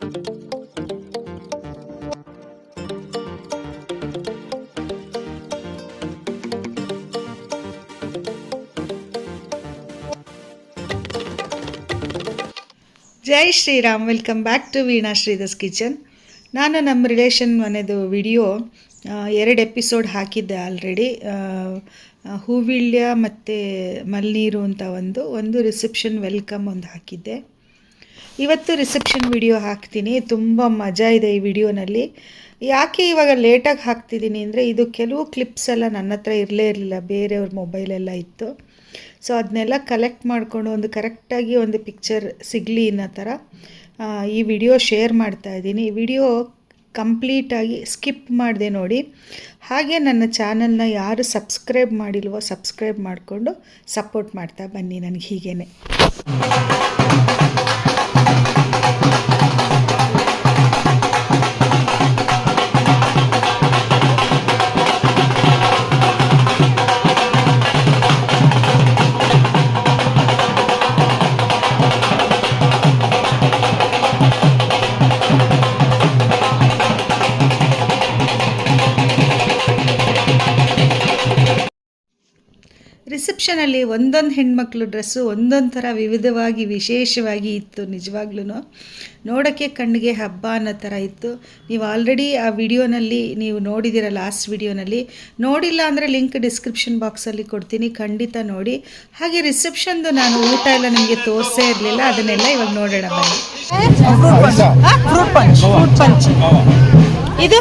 Jai Shriram. Welcome back to Veena Shridhar's kitchen. ನಾನು ನಮ್ಮ relation ಮನೆದು ವಿಡಿಯೋ 2 ಎಪಿಸೋಡ್ ಹಾಕಿದ್ದೆ ಆಲ್ರೆಡಿ. ಹೂವಿಳ್ಯ ಮತ್ತು ಮಲ್ನೀರು ಅಂತ ಒಂದು ರಿಸೆಪ್ಷನ್ ವೆಲ್ಕಮ್ ಒಂದು ಹಾಕಿದ್ದೆ. ಇವತ್ತು ರಿಸೆಪ್ಷನ್ ವಿಡಿಯೋ ಹಾಕ್ತೀನಿ. ತುಂಬ ಮಜಾ ಇದೆ ಈ ವಿಡಿಯೋನಲ್ಲಿ. ಯಾಕೆ ಇವಾಗ ಲೇಟಾಗಿ ಹಾಕ್ತಿದ್ದೀನಿ ಅಂದರೆ, ಇದು ಕೆಲವು ಕ್ಲಿಪ್ಸ್ ಎಲ್ಲ ನನ್ನ ಹತ್ರ ಇರಲಿಲ್ಲ, ಬೇರೆಯವ್ರ ಮೊಬೈಲೆಲ್ಲ ಇತ್ತು. ಸೊ ಅದನ್ನೆಲ್ಲ ಕಲೆಕ್ಟ್ ಮಾಡಿಕೊಂಡು ಒಂದು ಕರೆಕ್ಟಾಗಿ ಒಂದು ಪಿಕ್ಚರ್ ಸಿಗಲಿ ಅನ್ನೋ ಥರ ಈ ವಿಡಿಯೋ ಶೇರ್ ಮಾಡ್ತಾಯಿದ್ದೀನಿ. ಈ ವಿಡಿಯೋ ಕಂಪ್ಲೀಟಾಗಿ ಸ್ಕಿಪ್ ಮಾಡಿದೆ ನೋಡಿ. ಹಾಗೆ ನನ್ನ ಚಾನಲ್ನ ಯಾರು ಸಬ್ಸ್ಕ್ರೈಬ್ ಮಾಡಿಲ್ವೋ ಸಬ್ಸ್ಕ್ರೈಬ್ ಮಾಡಿಕೊಂಡು ಸಪೋರ್ಟ್ ಮಾಡ್ತಾ ಬನ್ನಿ ನನಗೆ ಹೀಗೇ. ರಿಸೆಪ್ಷನಲ್ಲಿ ಒಂದೊಂದು ಹೆಣ್ಮಕ್ಳು ಡ್ರೆಸ್ಸು ಒಂದೊಂದು ಥರ ವಿವಿಧವಾಗಿ ವಿಶೇಷವಾಗಿ ಇತ್ತು. ನಿಜವಾಗ್ಲೂ ನೋಡೋಕ್ಕೆ ಕಣ್ಣಿಗೆ ಹಬ್ಬ ಅನ್ನೋ ಥರ ಇತ್ತು. ನೀವು ಆಲ್ರೆಡಿ ಆ ವಿಡಿಯೋನಲ್ಲಿ ನೀವು ನೋಡಿದ್ದೀರ, ಲಾಸ್ಟ್ ವಿಡಿಯೋನಲ್ಲಿ. ನೋಡಿಲ್ಲ ಅಂದರೆ ಲಿಂಕ್ ಡಿಸ್ಕ್ರಿಪ್ಷನ್ ಬಾಕ್ಸಲ್ಲಿ ಕೊಡ್ತೀನಿ, ಖಂಡಿತ ನೋಡಿ. ಹಾಗೆ ರಿಸೆಪ್ಷನ್ದು ನಾನು ಊಟ ಎಲ್ಲ ನಿಮಗೆ ತೋರಿಸೇ ಇರಲಿಲ್ಲ, ಅದನ್ನೆಲ್ಲ ಇವಾಗ ನೋಡೋಣ ಬನ್ನಿ. ಫ್ರೂಟ್ ಪಂಚ್ ಇದು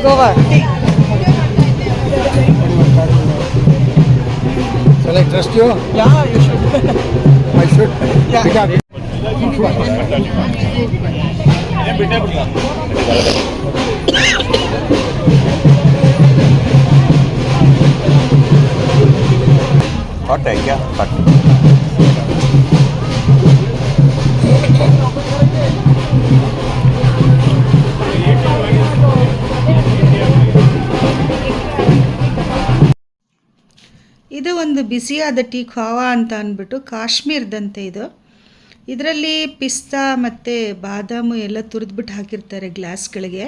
Goa. Shall I trust you? Yeah, you should. I should? Yeah. Hot है क्या? Hot. ಇದು ಒಂದು ಬಿಸಿಯಾದ ಟೀ ಖಾವಾ ಅಂತ ಅಂದ್ಬಿಟ್ಟು ಕಾಶ್ಮೀರದಂತೆ ಇದು. ಇದರಲ್ಲಿ ಪಿಸ್ತಾ ಮತ್ತು ಬಾದಾಮು ಎಲ್ಲ ತುರಿದ್ಬಿಟ್ಟು ಹಾಕಿರ್ತಾರೆ ಗ್ಲಾಸ್ಗಳಿಗೆ.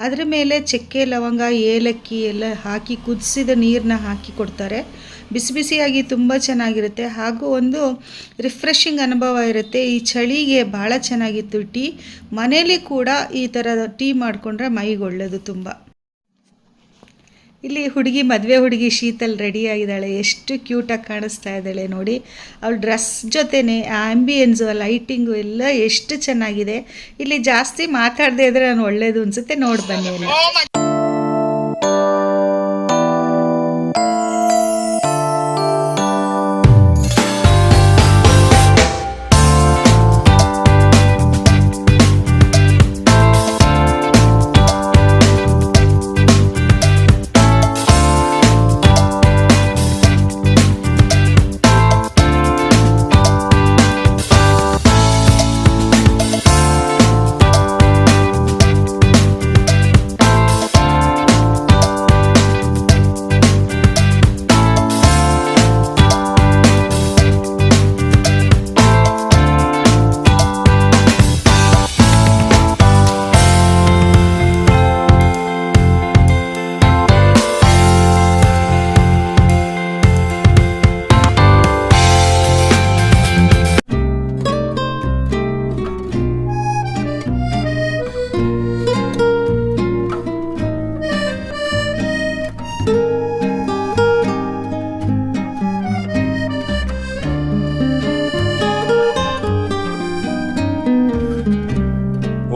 ಅದರ ಮೇಲೆ ಚಕ್ಕೆ, ಲವಂಗ, ಏಲಕ್ಕಿ ಎಲ್ಲ ಹಾಕಿ ಕುದಿಸಿದ ನೀರನ್ನ ಹಾಕಿ ಕೊಡ್ತಾರೆ. ಬಿಸಿ ಬಿಸಿಯಾಗಿ ತುಂಬ ಚೆನ್ನಾಗಿರುತ್ತೆ. ಹಾಗೂ ಒಂದು ರಿಫ್ರೆಶಿಂಗ್ ಅನುಭವ ಇರುತ್ತೆ. ಈ ಚಳಿಗೆ ಭಾಳ ಚೆನ್ನಾಗಿತ್ತು ಟೀ. ಮನೇಲಿ ಕೂಡ ಈ ಥರ ಟೀ ಮಾಡಿಕೊಂಡ್ರೆ ಮೈಗೆ ಒಳ್ಳೆಯದು ತುಂಬ. ಇಲ್ಲಿ ಮದುವೆ ಹುಡುಗಿ ಶೀತಲ್ ರೆಡಿಯಾಗಿದ್ದಾಳೆ. ಎಷ್ಟು ಕ್ಯೂಟಾಗಿ ಕಾಣಿಸ್ತಾ ಇದ್ದಾಳೆ ನೋಡಿ. ಅವಳ ಡ್ರೆಸ್ ಜೊತೆನೇ ಆ್ಯಂಬಿಯನ್ಸು, ಲೈಟಿಂಗು ಎಲ್ಲ ಎಷ್ಟು ಚೆನ್ನಾಗಿದೆ. ಇಲ್ಲಿ ಜಾಸ್ತಿ ಮಾತಾಡದೇ ಇದ್ರೆ ನಾನು ಒಳ್ಳೇದು ಅನಿಸುತ್ತೆ. ನೋಡಿ ಬನ್ನಿ ಅಲ್ಲಿ.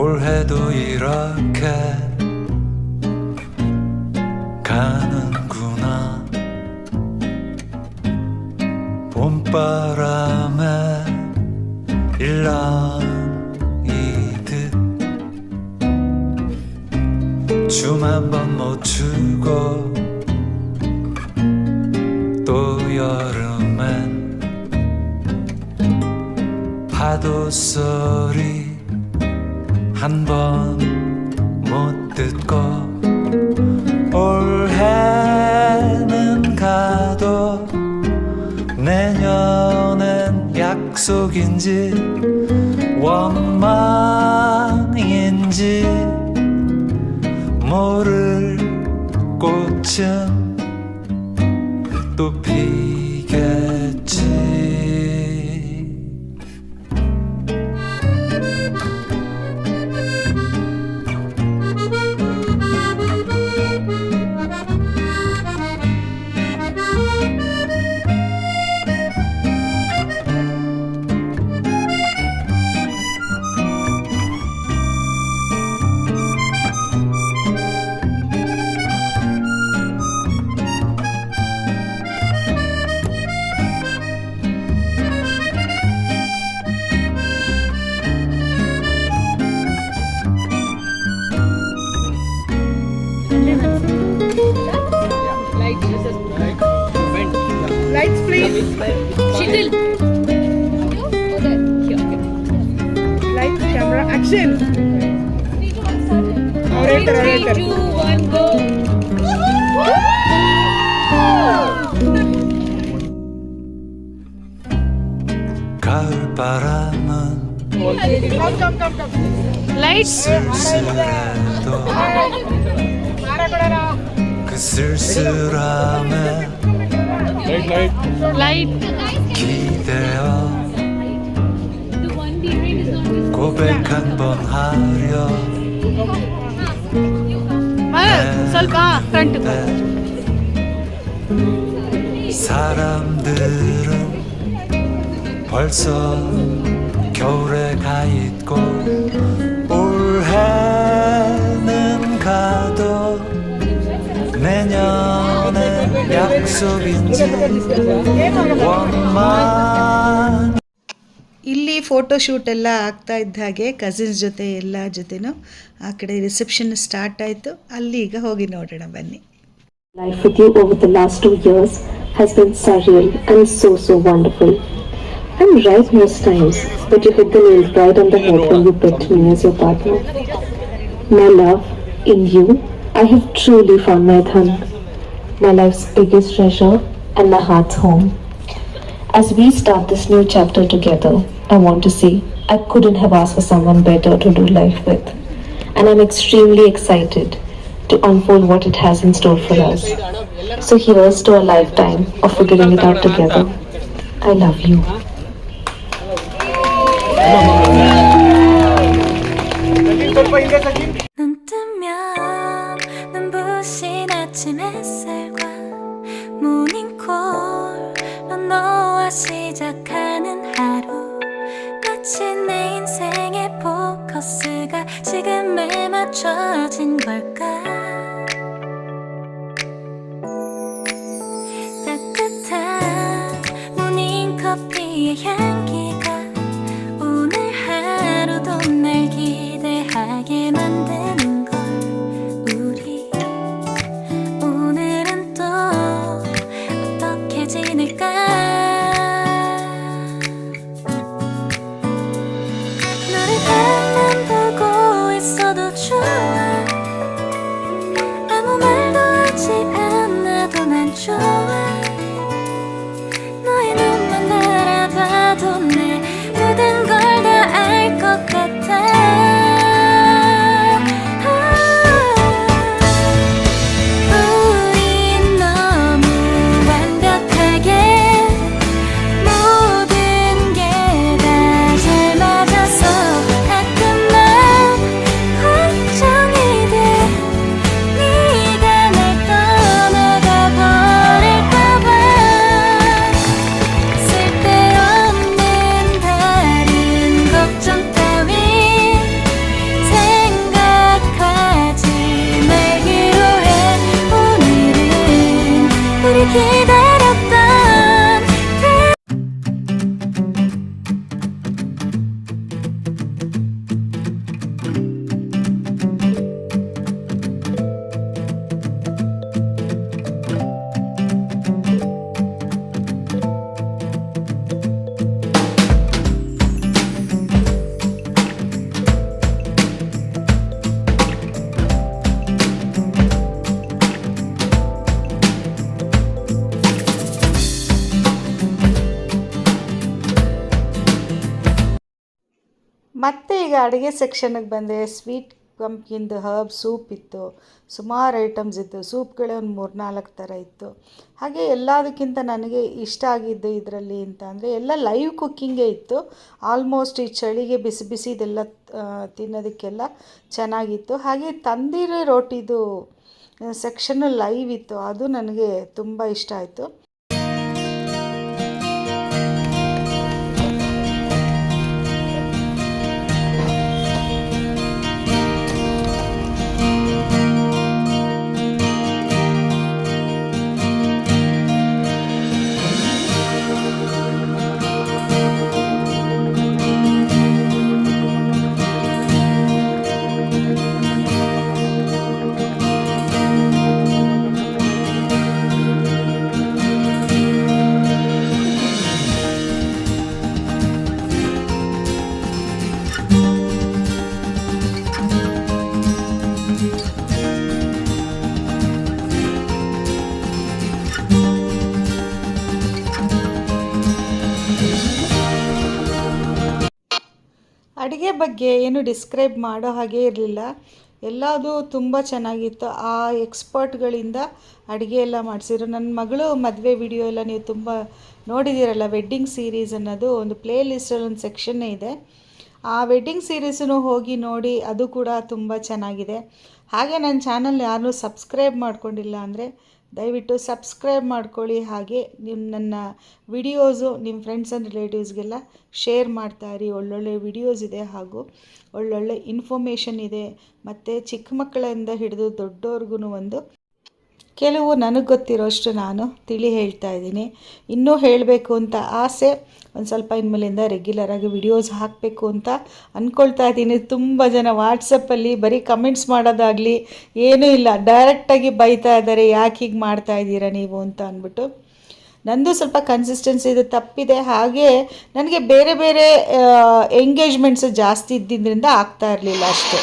올해도 이렇게 가는구나. 봄바람에 일랑이듯 춤 한 번 못 추고 또 여름엔 파도 소리 한 번 못 듣고 올해는 가도 내년엔 약속인지 원망 핀지 모를 꽃은 또 피겠지. Lights, please. Shitil. Lights, camera, action. 3, 2, 1, go. 가을 바람은 Lights. 쓸쓸해도 그 쓸쓸함에 Light. 기대어 고백 한 번 하려 ಸ್ವಲ್ಪ front. 사람들은 벌써 겨울에 가 있고 올해는 가도 내년엔 약속인지 원만. ಇಲ್ಲಿ ಫೋಟೋ ಶೂಟ್ ಎಲ್ಲ ಆಗ್ತಾ ಇದ್ದ ಹಾಗೆ ಕಸಿನ್ಸ್ ಜೊತೆ ಎಲ್ಲ ಜೊತೆನೂ ಆ ಕಡೆ ರಿಸೆಪ್ಷನ್ ಸ್ಟಾರ್ಟ್ ಆಯಿತು. ಅಲ್ಲಿ ಈಗ ಹೋಗಿ ನೋಡೋಣ ಬನ್ನಿ. Life with you over the last 2 years has been surreal and so wonderful. I'm right most times, but you hit the nail right on the head when you picked me as your partner. My love, in you, I have truly found my dhan, my life's biggest treasure and my heart's home. As we start this new chapter together, I want to say I couldn't have asked for someone better to do life with. And I'm extremely excited to unfold what it has in store for us. So here's to a lifetime of figuring it out together. I love you. 눈 뜨면 눈부신 아침 햇살과 모닝콜로 너와 시작하는 하루 마치 내 인생의 포커스가 지금에 맞춰진 걸까. 따뜻한 모닝커피의 향기가 오늘 하루도 날 기대하게 만드는 걸. 우리 오늘은 또 어떻게 지낼까. 너를 바라만 보고 있어도 좋아. 아무 말도 하지 않아도 난 좋아. 너의 눈만 바라봐도 내 모든 걸 다 알 것 같아. 우린 너무 완벽하게 모든 게 다 잘 맞아서 가끔 난 걱정이 돼. 네가 날 떠나가 버릴까봐. 쓸데없는 다른 걱정 따윈 생각하지 말기로 해. 오늘은 우리 기다렸던 ಮತ್ತೆ ಈಗ ಅಡುಗೆ ಸೆಕ್ಷನ್ಗೆ ಬಂದೆ. Sweet ಪಂಪ್ಕಿನ್ದು herb soup ಇತ್ತು, ಸುಮಾರು items ಇತ್ತು, ಸೂಪ್ಗಳೇ ಒಂದು 3-4 ಥರ ಇತ್ತು. ಹಾಗೆ ಎಲ್ಲದಕ್ಕಿಂತ ನನಗೆ ಇಷ್ಟ ಆಗಿದ್ದು ಇದರಲ್ಲಿ ಅಂತ ಅಂದರೆ ಎಲ್ಲ ಲೈವ್ ಕುಕ್ಕಿಂಗೇ ಇತ್ತು. ಆಲ್ಮೋಸ್ಟ್ ಈ ಚಳಿಗೆ ಬಿಸಿ ಬಿಸಿದೆಲ್ಲ ತಿನ್ನೋದಕ್ಕೆಲ್ಲ ಚೆನ್ನಾಗಿತ್ತು. ಹಾಗೆ ತಂದೂರಿ ರೋಟಿದು ಸೆಕ್ಷನ್ನು ಲೈವ್ ಇತ್ತು, ಅದು ನನಗೆ ತುಂಬ ಇಷ್ಟ ಆಯಿತು. ಅಡುಗೆ ಬಗ್ಗೆ ಏನು ಡಿಸ್ಕ್ರೈಬ್ ಮಾಡೋ ಹಾಗೆ ಇರಲಿಲ್ಲ, ಎಲ್ಲದೂ ತುಂಬ ಚೆನ್ನಾಗಿತ್ತು. ಆ ಎಕ್ಸ್ಪರ್ಟ್ಗಳಿಂದ ಅಡುಗೆ ಎಲ್ಲ ಮಾಡಿಸಿದ್ರು. ನನ್ನ ಮಗಳು ಮದುವೆ ವಿಡಿಯೋ ಎಲ್ಲ ನೀವು ತುಂಬ ನೋಡಿದ್ದೀರಲ್ಲ, ವೆಡ್ಡಿಂಗ್ ಸೀರೀಸ್ ಅನ್ನೋದು ಒಂದು ಪ್ಲೇ ಲಿಸ್ಟಲ್ಲಿ ಒಂದು ಸೆಕ್ಷನ್ನೇ ಇದೆ. ಆ ವೆಡ್ಡಿಂಗ್ ಸೀರೀಸನ್ನು ಹೋಗಿ ನೋಡಿ, ಅದು ಕೂಡ ತುಂಬ ಚೆನ್ನಾಗಿದೆ. ಹಾಗೆ ನನ್ನ ಚಾನಲ್ ಯಾರೂ ಸಬ್ಸ್ಕ್ರೈಬ್ ಮಾಡ್ಕೊಂಡಿಲ್ಲ ಅಂದರೆ ದಯವಿಟ್ಟು ಸಬ್ಸ್ಕ್ರೈಬ್ ಮಾಡ್ಕೊಳ್ಳಿ. ಹಾಗೆ ನನ್ನ ವಿಡಿಯೋಸು ನಿಮ್ಮ ಫ್ರೆಂಡ್ಸ್ ಆ್ಯಂಡ್ ರಿಲೇಟಿವ್ಸ್ಗೆಲ್ಲ ಶೇರ್ ಮಾಡ್ತಾಯಿರಿ. ಒಳ್ಳೊಳ್ಳೆ ವಿಡಿಯೋಸ್ ಇದೆ, ಹಾಗೂ ಒಳ್ಳೊಳ್ಳೆ ಇನ್ಫಾರ್ಮೇಷನ್ ಇದೆ. ಮತ್ತು ಚಿಕ್ಕ ಮಕ್ಕಳಿಂದ ಹಿಡಿದು ದೊಡ್ಡವ್ರಿಗೂ ಒಂದು ಕೆಲವು ನನಗೆ ಗೊತ್ತಿರೋಷ್ಟು ನಾನು ತಿಳಿ ಹೇಳ್ತಾ ಇದ್ದೀನಿ. ಇನ್ನೂ ಹೇಳಬೇಕು ಅಂತ ಆಸೆ. ಒಂದು ಸ್ವಲ್ಪ ಇನ್ಮೇಲಿಂದ ರೆಗ್ಯುಲರಾಗಿ ವಿಡಿಯೋಸ್ ಹಾಕಬೇಕು ಅಂತ ಅಂದ್ಕೊಳ್ತಾ ಇದ್ದೀನಿ. ತುಂಬ ಜನ ವಾಟ್ಸಪ್ಪಲ್ಲಿ ಬರೀ ಕಮೆಂಟ್ಸ್ ಮಾಡೋದಾಗಲಿ ಏನೂ ಇಲ್ಲ, ಡೈರೆಕ್ಟಾಗಿ ಬೈತಾ ಇದ್ದಾರೆ, ಯಾಕೆ ಹೀಗೆ ಮಾಡ್ತಾ ಇದ್ದೀರಾ ನೀವು ಅಂತ ಅಂದ್ಬಿಟ್ಟು. ನಂದು ಸ್ವಲ್ಪ ಕನ್ಸಿಸ್ಟೆನ್ಸಿ ಇದು ತಪ್ಪಿದೆ. ಹಾಗೆ ನನಗೆ ಬೇರೆ ಬೇರೆ ಎಂಗೇಜ್ಮೆಂಟ್ಸು ಜಾಸ್ತಿ ಇದ್ದಿದ್ದರಿಂದ ಆಗ್ತಾ ಇರಲಿಲ್ಲ ಅಷ್ಟೇ.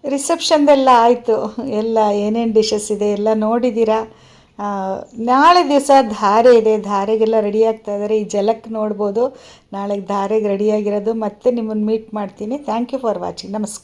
ರಿಸೆಪ್ಷನ್ದೆಲ್ಲ ಆಯಿತು. ಎಲ್ಲ ಏನೇನು ಡಿಶಸ್ ಇದೆ ಎಲ್ಲ ನೋಡಿದ್ದೀರಾ. ನಾಳೆ ದಿವಸ ಧಾರೆ ಇದೆ, ಧಾರೆಗೆಲ್ಲ ರೆಡಿ ಆಗ್ತಾ ಇದ್ದಾರೆ. ಈ ಜಲಕ್ಕೆ ನೋಡ್ಬೋದು ನಾಳೆಗೆ ಧಾರೆಗೆ ರೆಡಿಯಾಗಿರೋದು. ಮತ್ತೆ ನಿಮ್ಮನ್ನು ಮೀಟ್ ಮಾಡ್ತೀನಿ. Thank you for watching. ನಮಸ್ಕಾರ.